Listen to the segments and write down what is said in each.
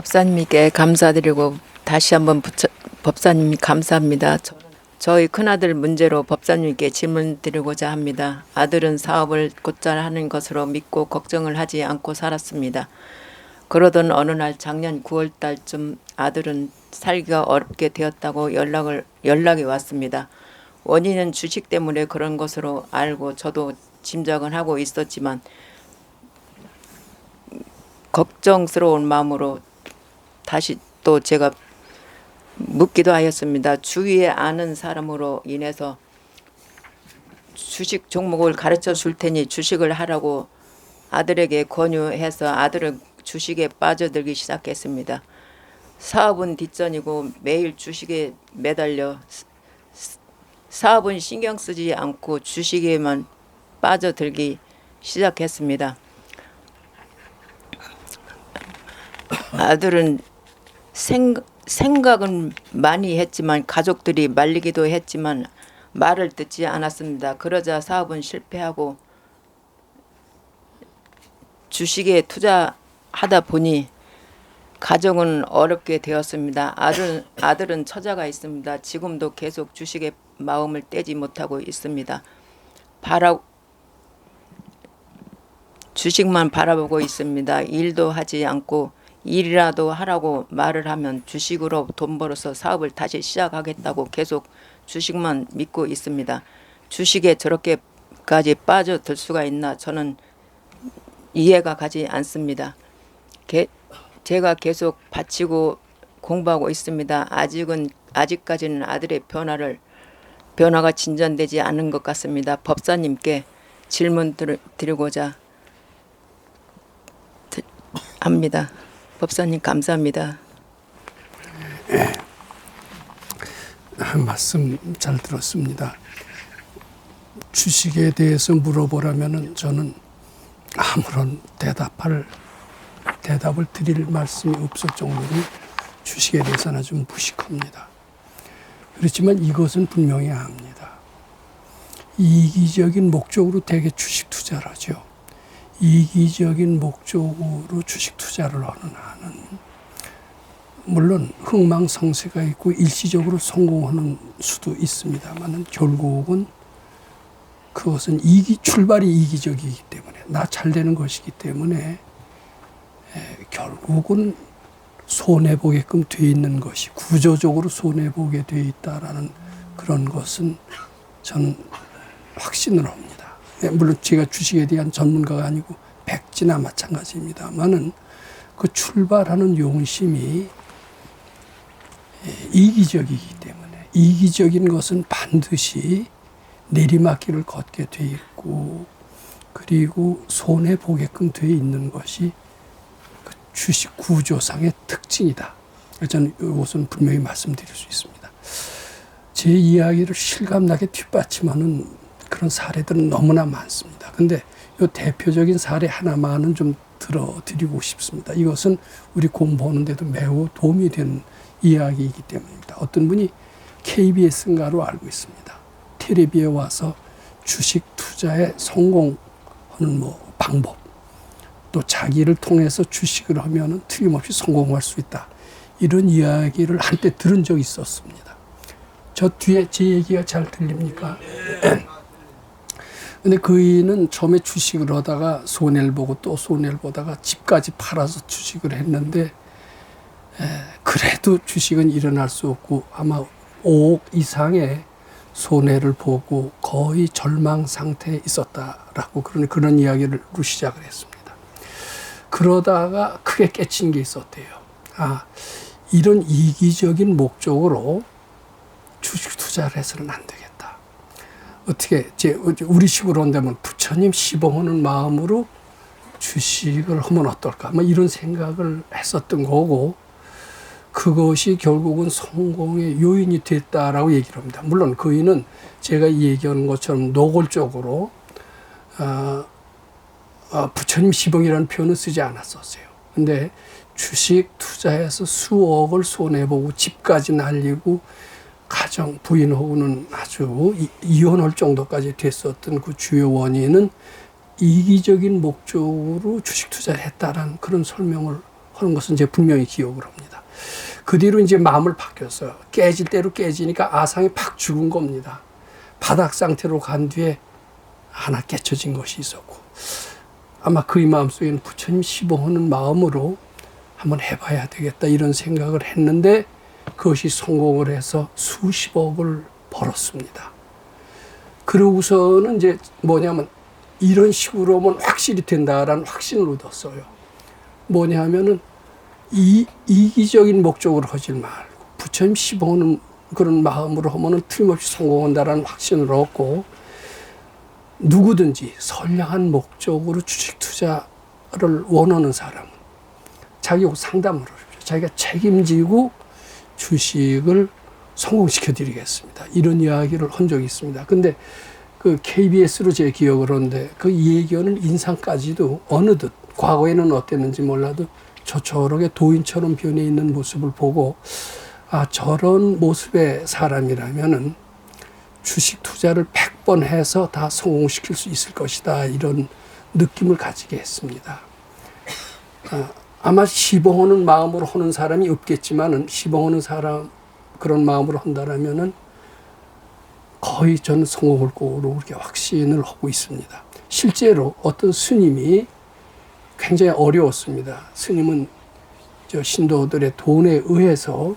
법사님께 감사드리고 다시 한번 법사님 감사합니다. 저희 큰아들 문제로 법사님께 질문 드리고자 합니다. 아들은 사업을 곧잘 하는 것으로 믿고 걱정을 하지 않고 살았습니다. 그러던 어느 날 작년 9월 달쯤 아들은 살기가 어렵게 되었다고 연락이 왔습니다. 원인은 주식 때문에 그런 것으로 알고 저도 짐작은 하고 있었지만 걱정스러운 마음으로 다시 또 제가 묻기도 하였습니다. 주위에 아는 사람으로 인해서 주식 종목을 가르쳐 줄 테니 주식을 하라고 아들에게 권유해서 아들은 주식에 빠져들기 시작했습니다. 사업은 뒷전이고 매일 주식에 매달려 사업은 신경 쓰지 않고 주식에만 빠져들기 시작했습니다. 아들은 생각은 많이 했지만 가족들이 말리기도 했지만 말을 듣지 않았습니다. 그러자 사업은 실패하고 주식에 투자하다 보니 가정은 어렵게 되었습니다. 아들은 처자가 있습니다. 지금도 계속 주식에 마음을 떼지 못하고 있습니다. 주식만 바라보고 있습니다. 일도 하지 않고 일이라도 하라고 말을 하면 주식으로 돈 벌어서 사업을 다시 시작하겠다고 계속 주식만 믿고 있습니다. 주식에 저렇게까지 빠져들 수가 있나 저는 이해가 가지 않습니다. 제가 계속 바치고 공부하고 있습니다. 아직까지는 아들의 변화가 진전되지 않은 것 같습니다. 법사님께 질문 드리고자 합니다. 법사님 감사합니다. 말씀 잘 들었습니다. 주식에 대해서 물어보라면은 저는 아무런 대답을 드릴 말씀이 없을 정도로 주식에 대해서는 좀 무식합니다. 그렇지만 이것은 분명히 압니다. 이기적인 목적으로 대개 주식 투자를 하죠. 이기적인 목적으로 주식 투자를 하는 한은 물론 흥망성쇠가 있고 일시적으로 성공하는 수도 있습니다만 결국은 그것은 출발이 이기적이기 때문에 나 잘 되는 것이기 때문에 결국은 손해보게끔 돼 있는 것이 구조적으로 손해보게 돼 있다라는 그런 것은 저는 확신을 합니다. 물론 제가 주식에 대한 전문가가 아니고 백지나 마찬가지입니다만은 그 출발하는 용심이 이기적이기 때문에 이기적인 것은 반드시 내리막길을 걷게 돼 있고 그리고 손해 보게끔 돼 있는 것이 그 주식 구조상의 특징이다. 저는 이것은 분명히 말씀드릴 수 있습니다. 제 이야기를 실감나게 뒷받침하는 그런 사례들은 너무나 많습니다. 근데 이 대표적인 사례 하나만은 좀 들어드리고 싶습니다. 이것은 우리 공부하는데도 매우 도움이 되는 이야기이기 때문입니다. 어떤 분이 KBS인가로 알고 있습니다. 텔레비에 와서 주식 투자에 성공하는 방법, 또 자기를 통해서 주식을 하면은 틀림없이 성공할 수 있다. 이런 이야기를 한때 들은 적이 있었습니다. 저 뒤에 제 얘기가 잘 들립니까? 근데 그이는 처음에 주식을 하다가 손해를 보고 또 손해를 보다가 집까지 팔아서 주식을 했는데 그래도 주식은 일어날 수 없고 아마 5억 이상의 손해를 보고 거의 절망 상태에 있었다라고 그런 이야기를 시작을 했습니다. 그러다가 크게 깨친 게 있었대요. 이런 이기적인 목적으로 주식 투자를 해서는 안 되겠다. 어떻게 우리식으로 한다면 부처님 시봉하는 마음으로 주식을 하면 어떨까? 이런 생각을 했었던 거고 그것이 결국은 성공의 요인이 됐다라고 얘기를 합니다. 물론 그이는 제가 얘기하는 것처럼 노골적으로 부처님 시봉이라는 표현을 쓰지 않았었어요. 근데 주식 투자해서 수억을 손해보고 집까지 날리고 가정 부인하고는 아주 이혼할 정도까지 됐었던 그 주요 원인은 이기적인 목적으로 주식 투자를 했다라는 그런 설명을 하는 것은 제 분명히 기억을 합니다. 그 뒤로 이제 마음을 바뀌었어요. 깨질 대로 깨지니까 아상이 팍 죽은 겁니다. 바닥 상태로 간 뒤에 하나 깨쳐진 것이 있었고, 아마 그의 마음속에는 부처님 시봉하는 마음으로 한번 해봐야 되겠다 이런 생각을 했는데, 그것이 성공을 해서 수십억을 벌었습니다. 그러고서는 이제 뭐냐면 이런 식으로 하면 확실히 된다라는 확신을 얻었어요. 뭐냐 하면은 이기적인 목적으로 하지 말고 부처님 시봉하는 그런 마음으로 하면은 틀림없이 성공한다라는 확신을 얻고, 누구든지 선량한 목적으로 주식 투자를 원하는 사람은 자기하고 상담을 하십시오. 자기가 책임지고 주식을 성공시켜 드리겠습니다. 이런 이야기를 한 적이 있습니다. 근데 그 KBS로 제 기억을 하는데, 그 얘기하는 인상까지도 어느덧 과거에는 어땠는지 몰라도 저렇게 도인처럼 변해 있는 모습을 보고, 아, 저런 모습의 사람이라면은 주식 투자를 100번 해서 다 성공시킬 수 있을 것이다, 이런 느낌을 가지게 했습니다. 아마 시봉하는 마음으로 하는 사람이 없겠지만은, 시봉하는 사람 그런 마음으로 한다라면은 거의 저는 성공할 거로 그렇게 확신을 하고 있습니다. 실제로 어떤 스님이 굉장히 어려웠습니다. 스님은 저 신도들의 돈에 의해서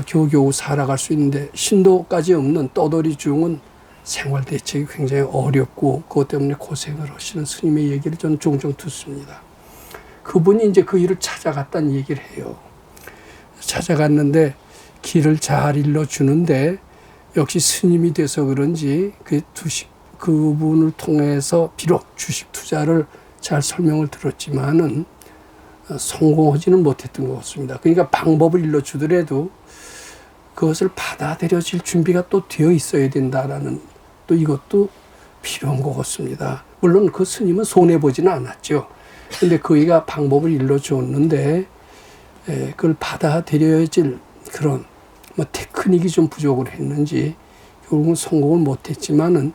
겨우겨우 살아갈 수 있는데, 신도까지 없는 떠돌이 중은 생활 대책이 굉장히 어렵고 그것 때문에 고생을 하시는 스님의 얘기를 저는 종종 듣습니다. 그분이 이제 그 일을 찾아갔다는 얘기를 해요. 찾아갔는데 길을 잘 일러주는데, 역시 스님이 돼서 그런지 그분을 통해서 비록 주식 투자를 잘 설명을 들었지만은 성공하지는 못했던 것 같습니다. 그러니까 방법을 일러주더라도 그것을 받아들여질 준비가 또 되어 있어야 된다라는, 또 이것도 필요한 것 같습니다. 물론 그 스님은 손해보지는 않았죠. 근데 그이가 방법을 일러주었는데, 그걸 받아들여질 그런 테크닉이 좀 부족을 했는지 결국은 성공을 못했지만은,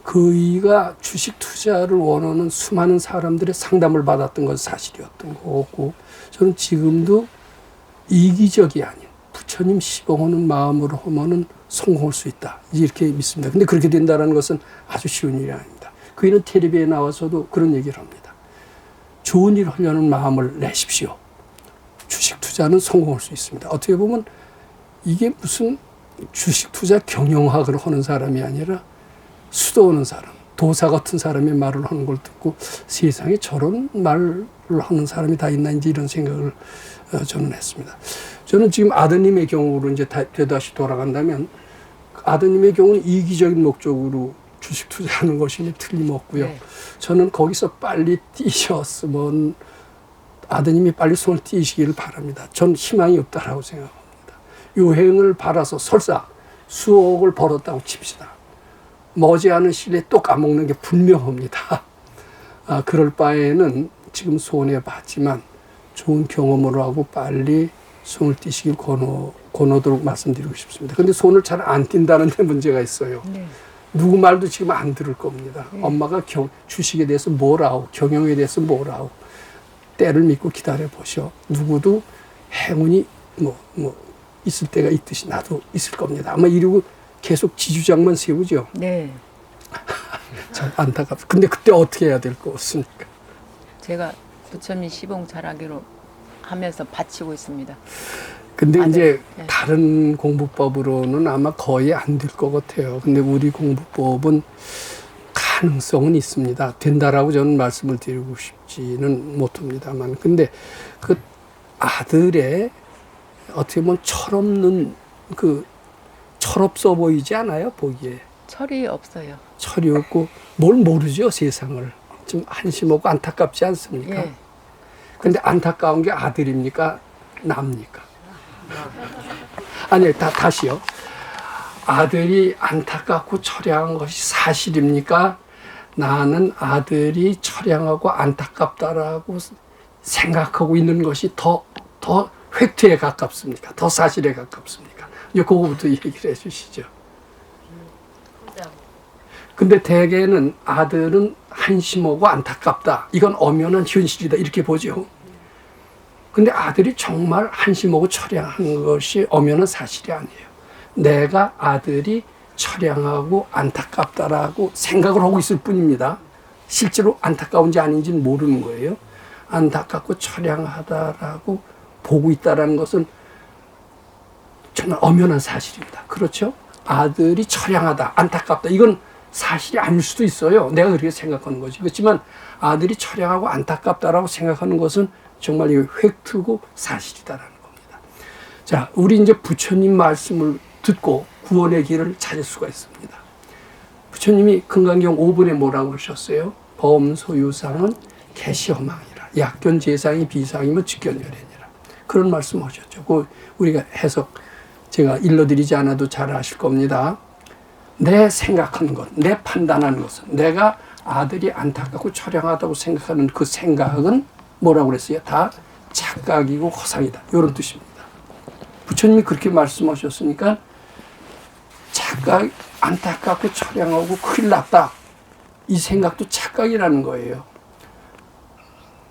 그이가 주식 투자를 원하는 수많은 사람들의 상담을 받았던 건 사실이었던 거고, 저는 지금도 이기적이 아닌 부처님 시봉하는 마음으로 하면은 성공할 수 있다, 이렇게 믿습니다. 근데 그렇게 된다는 것은 아주 쉬운 일이 아닙니다. 그이는 텔레비에 나와서도 그런 얘기를 합니다. 좋은 일을 하려는 마음을 내십시오. 주식 투자는 성공할 수 있습니다. 어떻게 보면 이게 무슨 주식 투자 경영학을 하는 사람이 아니라 수도하는 사람, 도사 같은 사람의 말을 하는 걸 듣고, 세상에 저런 말을 하는 사람이 다 있나, 이제 이런 생각을 저는 했습니다. 저는 지금 아드님의 경우로 이제 되다시 돌아간다면, 아드님의 경우는 이기적인 목적으로 주식 투자하는 것이 틀림없고요. 네. 저는 거기서 빨리 뛰셨으면 아드님이 빨리 손을 띄시기를 바랍니다. 전 희망이 없다라고 생각합니다. 유행을 바라서 설사 수억을 벌었다고 칩시다. 머지않은 시일에 또 까먹는 게 분명합니다. 그럴 바에는 지금 손해봤지만 좋은 경험으로 하고 빨리 손을 띄시길 권하도록 말씀드리고 싶습니다. 근데 손을 잘 안 띈다는 데 문제가 있어요. 네. 누구 말도 지금 안 들을 겁니다. 엄마가 주식에 대해서 뭐라고, 경영에 대해서 뭐라고, 때를 믿고 기다려 보셔. 누구도 행운이 있을 때가 있듯이 나도 있을 겁니다. 아마 이러고 계속 지주장만 세우죠. 네. 참 안타깝다. 근데 그때 어떻게 해야 될 것 같습니까? 제가 부처님 시봉 잘하기로 하면서 바치고 있습니다. 근데 이제 네. 다른 공부법으로는 아마 거의 안 될 것 같아요. 근데 우리 공부법은 가능성은 있습니다. 된다라고 저는 말씀을 드리고 싶지는 못합니다만. 근데 그 아들의 어떻게 보면 철없는 철없어 보이지 않아요, 보기에? 철이 없어요. 철이 없고 뭘 모르죠, 세상을. 좀 한심하고 안타깝지 않습니까? 예. 근데 안타까운 게 아들입니까? 남입니까? 아니, 다시요. 아들이 안타깝고 처량한 것이 사실입니까? 나는 아들이 처량하고 안타깝다라고 생각하고 있는 것이 더 팩트에 가깝습니까? 더 사실에 가깝습니까? 이제 그거부터 얘기를 해 주시죠. 근데 대개는 아들은 한심하고 안타깝다. 이건 엄연한 현실이다. 이렇게 보죠. 근데 아들이 정말 한심하고 처량한 것이 엄연한 사실이 아니에요. 내가 아들이 처량하고 안타깝다라고 생각을 하고 있을 뿐입니다. 실제로 안타까운지 아닌지는 모르는 거예요. 안타깝고 처량하다라고 보고 있다는 것은 정말 엄연한 사실입니다. 그렇죠? 아들이 처량하다, 안타깝다. 이건 사실이 아닐 수도 있어요. 내가 그렇게 생각하는 거지. 그렇지만 아들이 처량하고 안타깝다라고 생각하는 것은 정말 이거 팩트고 사실이다라는 겁니다. 자, 우리 이제 부처님 말씀을 듣고 구원의 길을 찾을 수가 있습니다. 부처님이 금강경 5번에 뭐라고 그러셨어요? 범소유상은 개시허망이라. 약견 재상이 비상이면 직견열애니라. 그런 말씀 하셨죠. 그 우리가 해석 제가 일러드리지 않아도 잘 아실 겁니다. 내 생각하는 것, 내 판단하는 것은 내가 아들이 안타깝고 처량하다고 생각하는 그 생각은 뭐라고 그랬어요? 다 착각이고 허상이다. 이런 뜻입니다. 부처님이 그렇게 말씀하셨으니까 착각, 안타깝고 처량하고 큰일 났다. 이 생각도 착각이라는 거예요.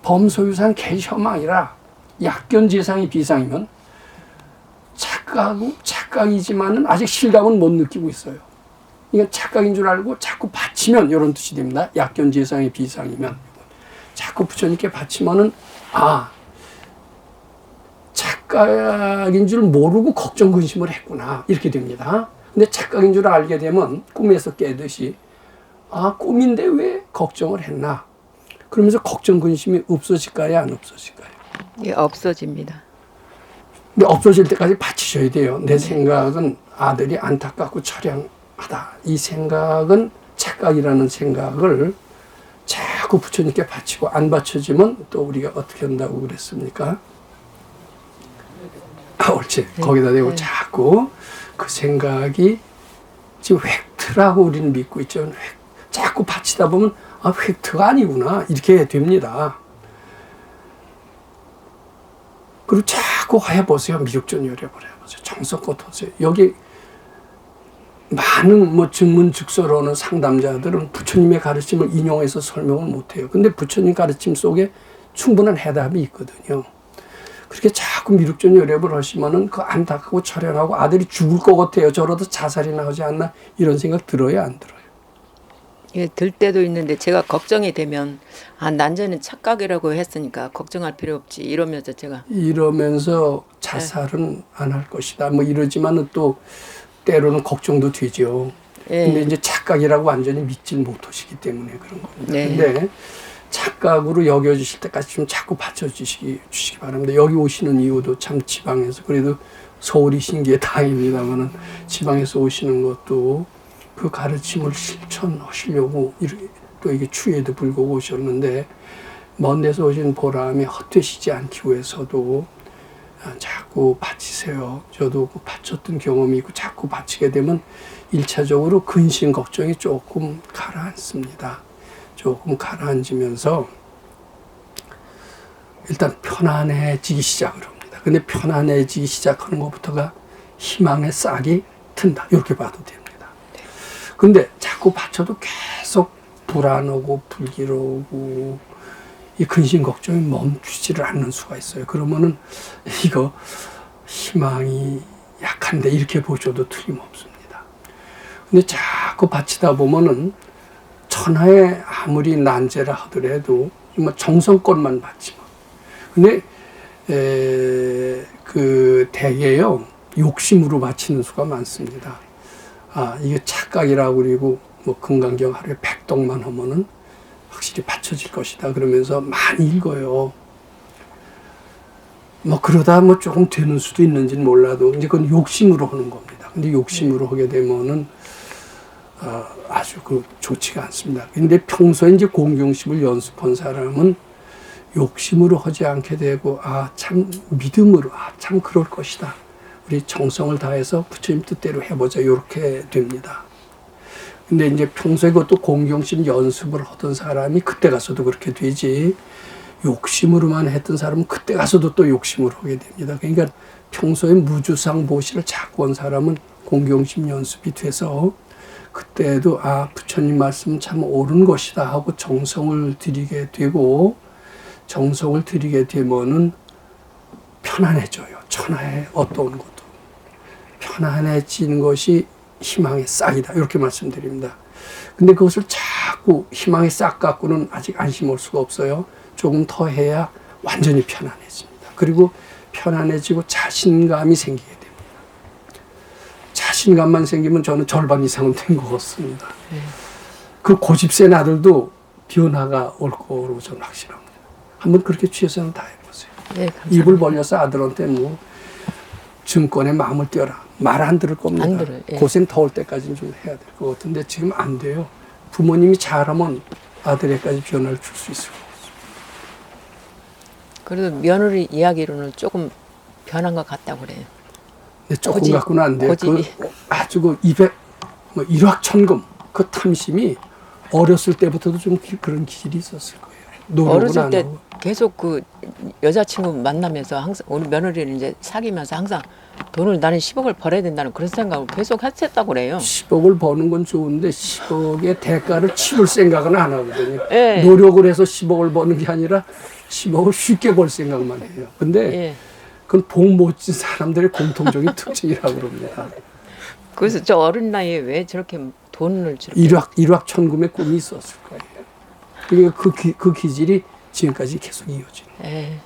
범소유상 개시허망이라. 약견재상이 비상이면 착각이지만은 아직 실감은 못 느끼고 있어요. 이건 착각인 줄 알고 자꾸 바치면 이런 뜻이 됩니다. 약견재상이 비상이면 자꾸 부처님께 바치면은 착각인 줄 모르고 걱정 근심을 했구나 이렇게 됩니다. 근데 착각인 줄 알게 되면 꿈에서 깨듯이 꿈인데 왜 걱정을 했나? 그러면서 걱정 근심이 없어질까요? 안 없어질까요? 예, 없어집니다. 근데 없어질 때까지 바치셔야 돼요. 내 생각은 아들이 안타깝고 처량하다. 이 생각은 착각이라는 생각을 자꾸 부처님께 바치고 안 바쳐지면 또 우리가 어떻게 한다고 그랬습니까? 옳지. 거기다 대고 자꾸 그 생각이 지금 획트라고 우리는 믿고 있죠. 자꾸 바치다 보면 획트가 아니구나 이렇게 됩니다. 그리고 자꾸 해보세요. 미륵전열애를 해보세요. 정성껏 하세요. 여기 많은 증문즉서로는 상담자들은 부처님의 가르침을 인용해서 설명을 못해요. 근데 부처님 가르침 속에 충분한 해답이 있거든요. 그렇게 자꾸 미륵전열애를 하시면은 그 안타깝고 처량하고 아들이 죽을 것 같아요. 저러다 자살이나 하지 않나 이런 생각 들어요, 안 들어요? 예, 들 때도 있는데 제가 걱정이 되면 난자는 착각이라고 했으니까 걱정할 필요 없지 이러면서 제가 이러면서 자살은 안 할 것이다. 뭐 이러지만은 또 때로는 걱정도 되죠. 근데 이제 착각이라고 완전히 믿질 못하시기 때문에 그런 겁니다. 근데 착각으로 여겨주실 때까지 좀 자꾸 받쳐주시기 바랍니다. 여기 오시는 이유도 참 지방에서 그래도 서울이신 게 다행입니다만은 지방에서 오시는 것도 그 가르침을 실천하시려고 또 이게 추위에도 불구하고 오셨는데 먼 데서 오신 보람이 헛되시지 않기 위해서도 자꾸 바치세요. 저도 그 바쳤던 경험이 있고 자꾸 바치게 되면 1차적으로 근심 걱정이 조금 가라앉습니다. 조금 가라앉으면서 일단 편안해지기 시작을 합니다. 근데 편안해지기 시작하는 것부터가 희망의 싹이 튼다. 이렇게 봐도 됩니다. 근데 자꾸 바쳐도 계속 불안하고 불길하고 이 근심 걱정이 멈추지를 않는 수가 있어요. 그러면은 이거 희망이 약한데 이렇게 보셔도 틀림없습니다. 근데 자꾸 바치다 보면은 천하에 아무리 난제라 하더라도 정말 정성껏만 바치면. 근데 그 대개요 욕심으로 바치는 수가 많습니다. 이게 착각이라고 그리고 뭐 금강경 하루에 100동만 하면은 확실히 받쳐질 것이다. 그러면서 많이 읽어요. 뭐 그러다 뭐 조금 되는 수도 있는지는 몰라도 이제 그건 욕심으로 하는 겁니다. 근데 욕심으로 하게 되면은 아주 좋지가 않습니다. 근데 평소에 이제 공경심을 연습한 사람은 욕심으로 하지 않게 되고 참 믿음으로 참 그럴 것이다. 우리 정성을 다해서 부처님 뜻대로 해보자 이렇게 됩니다. 근데 이제 평소에 그것도 공경심 연습을 하던 사람이 그때 가서도 그렇게 되지 욕심으로만 했던 사람은 그때 가서도 또 욕심으로 하게 됩니다. 그러니까 평소에 무주상 보시를 자꾸 한 사람은 공경심 연습이 돼서 그때도 부처님 말씀은 참 옳은 것이다 하고 정성을 들이게 되고 정성을 들이게 되면은 편안해져요. 천하의 어떤 것도. 편안해지는 것이 희망의 싹이다. 이렇게 말씀드립니다. 근데 그것을 자꾸 희망의 싹 갖고는 아직 안심할 수가 없어요. 조금 더 해야 완전히 편안해집니다. 그리고 편안해지고 자신감이 생기게 됩니다. 자신감만 생기면 저는 절반 이상은 된 것 같습니다. 그 고집센 아들도 변화가 올 거로 저는 확신합니다. 한번 그렇게 취해서는 다 해보세요. 네, 감사합니다. 입을 벌려서 아들한테 뭐 증권에 마음을 띄어라. 말 안 들을 겁니다. 안 들어요. 예. 고생 더 올 때까지는 좀 해야 될 것 같은데 지금 안 돼요. 부모님이 잘하면 아들에까지 변화를 줄 수 있을 것 같습니다. 그래도 며느리 이야기로는 조금 변한 것 같다고 그래요. 근데 조금 갖고는 안 돼요. 그 고집이. 아주 그 200, 뭐 일확천금 그 탐심이 어렸을 때부터도 좀 그런 기질이 있었을 거예요. 노력은 어렸을 안 때 하고. 계속 그 여자친구 만나면서 항상 우리 며느리를 이제 사귀면서 항상 돈을 나는 10억을 벌어야 된다는 그런 생각을 계속 했었다고 그래요. 10억을 버는 건 좋은데 10억의 대가를 치를 생각은 안 하거든요. 예. 노력을 해서 10억을 버는 게 아니라 10억을 쉽게 벌 생각만 해요. 근데 예. 그건 복 못진 사람들의 공통적인 특징이라고 그럽니다. 그래서 저 어린 나이에 왜 저렇게 돈을 저렇게 일확천금의 꿈이 있었을 거예요. 그러니까 그 기질이 지금까지 계속 이어지는 거예요. 예.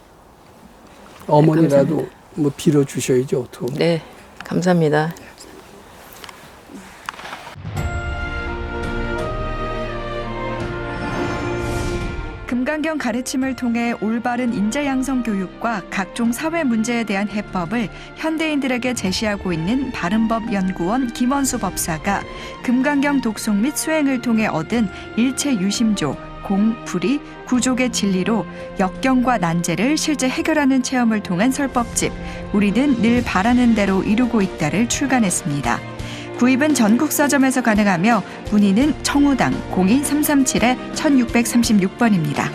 어머니라도 뭐 빌어주셔야죠. 어떻게. 네, 감사합니다. 금강경 가르침을 통해 올바른 인재 양성 교육과 각종 사회 문제에 대한 해법을 현대인들에게 제시하고 있는 바른법연구원 김원수 법사가 금강경 독송 및 수행을 통해 얻은 일체 유심조, 공, 불이, 구족의 진리로 역경과 난제를 실제 해결하는 체험을 통한 설법집 우리는 늘 바라는 대로 이루고 있다를 출간했습니다. 구입은 전국 서점에서 가능하며 문의는 청우당 02337-1636번입니다.